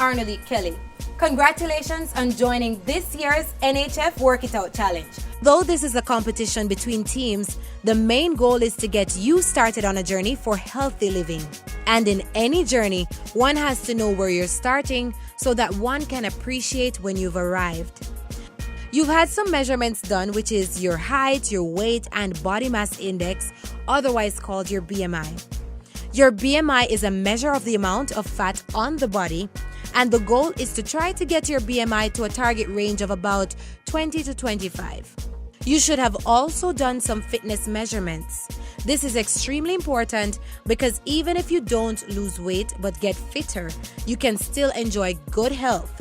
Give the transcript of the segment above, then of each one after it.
Arnold Kelly. Congratulations on joining this year's NHF Work It Out Challenge. Though this is a competition between teams, the main goal is to get you started on a journey for healthy living. And in any journey, one has to know where you're starting so that one can appreciate when you've arrived. You've had some measurements done, which is your height, your weight, and body mass index, otherwise called your BMI. Your BMI is a measure of the amount of fat on the body, and the goal is to try to get your BMI to a target range of about 20 to 25. You should have also done some fitness measurements. This is extremely important because even if you don't lose weight but get fitter, you can still enjoy good health.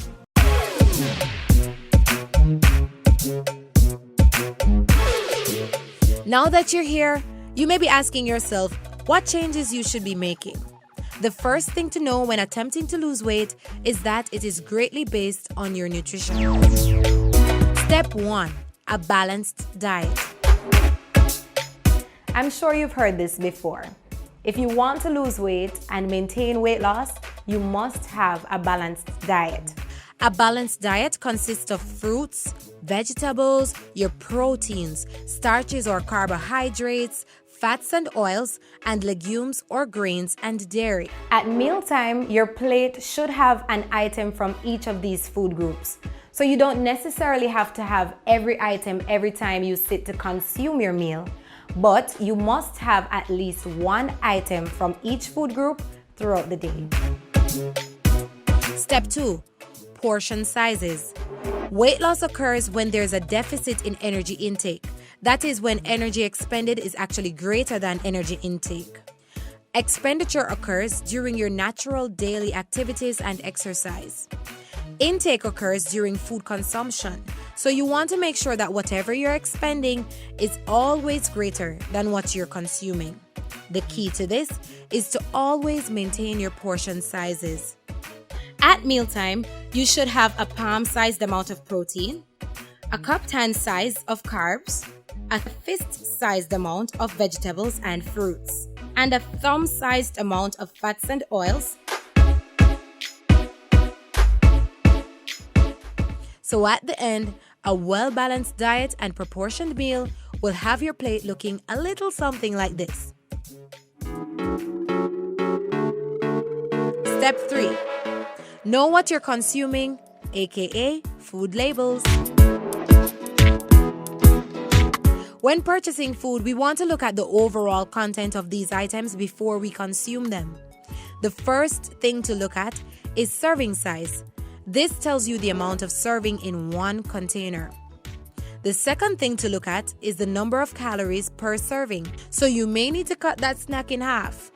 Now that you're here, you may be asking yourself what changes you should be making. The first thing to know when attempting to lose weight is that it is greatly based on your nutrition. Step 1. A balanced diet. I'm sure you've heard this before. If you want to lose weight and maintain weight loss, you must have a balanced diet. A balanced diet consists of fruits, vegetables, your proteins, starches or carbohydrates, fats and oils, and legumes or grains and dairy. At mealtime, your plate should have an item from each of these food groups. So you don't necessarily have to have every item every time you sit to consume your meal, but you must have at least one item from each food group throughout the day. Step 2. Portion sizes. Weight loss occurs when there's a deficit in energy intake. That is when energy expended is actually greater than energy intake. Expenditure occurs during your natural daily activities and exercise. Intake occurs during food consumption, so you want to make sure that whatever you're expending is always greater than what you're consuming. The key to this is to always maintain your portion sizes. At mealtime, you should have a palm-sized amount of protein, a cupped hand size of carbs, a fist-sized amount of vegetables and fruits, and a thumb-sized amount of fats and oils. So at the end, a well-balanced diet and proportioned meal will have your plate looking a little something like this. Step 3. Know what you're consuming, aka food labels. When purchasing food, we want to look at the overall content of these items before we consume them. The first thing to look at is serving size. This tells you the amount of serving in one container. The second thing to look at is the number of calories per serving, so you may need to cut that snack in half.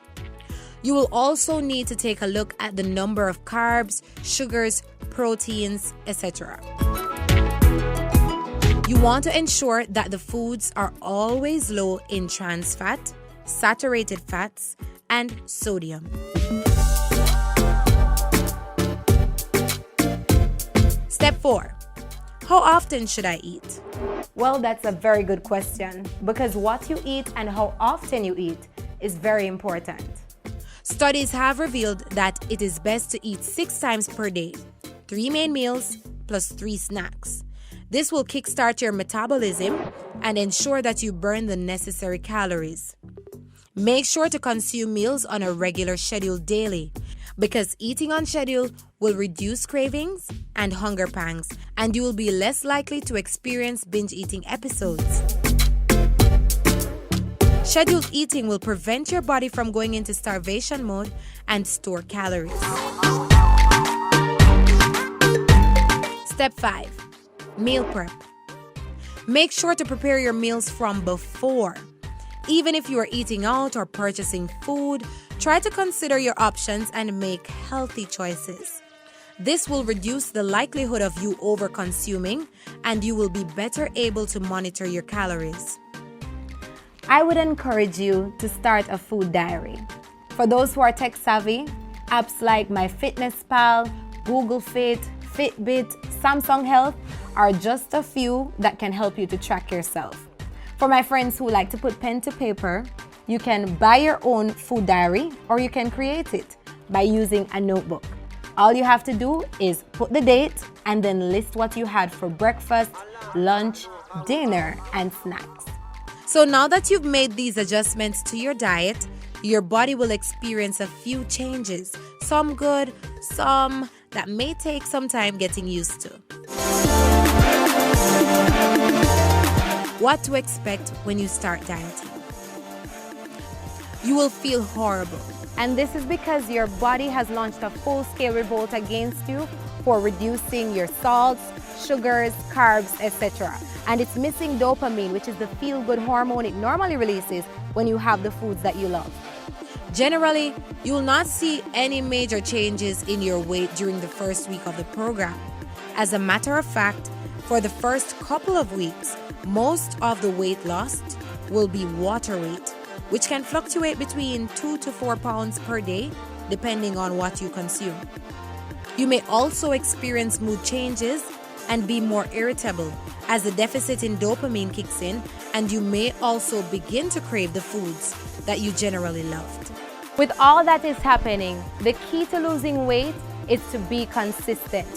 You will also need to take a look at the number of carbs, sugars, proteins, etc. You want to ensure that the foods are always low in trans fat, saturated fats, and sodium. Step 4. How often should I eat? Well, that's a very good question because what you eat and how often you eat is very important. Studies have revealed that it is best to eat 6 times per day, 3 main meals plus 3 snacks. This will kickstart your metabolism and ensure that you burn the necessary calories. Make sure to consume meals on a regular schedule daily because eating on schedule will reduce cravings and hunger pangs, and you will be less likely to experience binge eating episodes. Scheduled eating will prevent your body from going into starvation mode and store calories. Step 5. Meal prep. Make sure to prepare your meals from before. Even if you are eating out or purchasing food, try to consider your options and make healthy choices. This will reduce the likelihood of you over-consuming, and you will be better able to monitor your calories. I would encourage you to start a food diary. For those who are tech savvy, apps like MyFitnessPal, Google Fit, Fitbit, Samsung Health are just a few that can help you to track yourself. For my friends who like to put pen to paper, you can buy your own food diary or you can create it by using a notebook. All you have to do is put the date and then list what you had for breakfast, lunch, dinner, and snacks. So now that you've made these adjustments to your diet, your body will experience a few changes, some good, some that may take some time getting used to. What to expect when you start dieting? You will feel horrible. And this is because your body has launched a full-scale revolt against you for reducing your salts, sugars, carbs, etc. And it's missing dopamine, which is the feel-good hormone it normally releases when you have the foods that you love. Generally, you will not see any major changes in your weight during the first week of the program. As a matter of fact, for the first couple of weeks, most of the weight lost will be water weight, which can fluctuate between 2 to 4 pounds per day, depending on what you consume. You may also experience mood changes and be more irritable as the deficit in dopamine kicks in, and you may also begin to crave the foods that you generally loved. With all that is happening, the key to losing weight is to be consistent.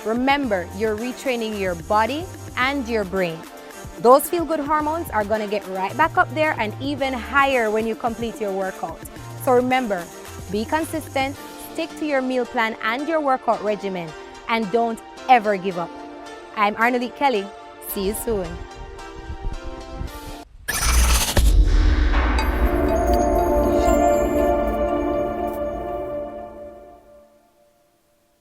Remember, you're retraining your body and your brain. Those feel-good hormones are going to get right back up there and even higher when you complete your workout. So remember, be consistent, stick to your meal plan and your workout regimen, and don't ever give up. I'm Arnold Kelly. See you soon.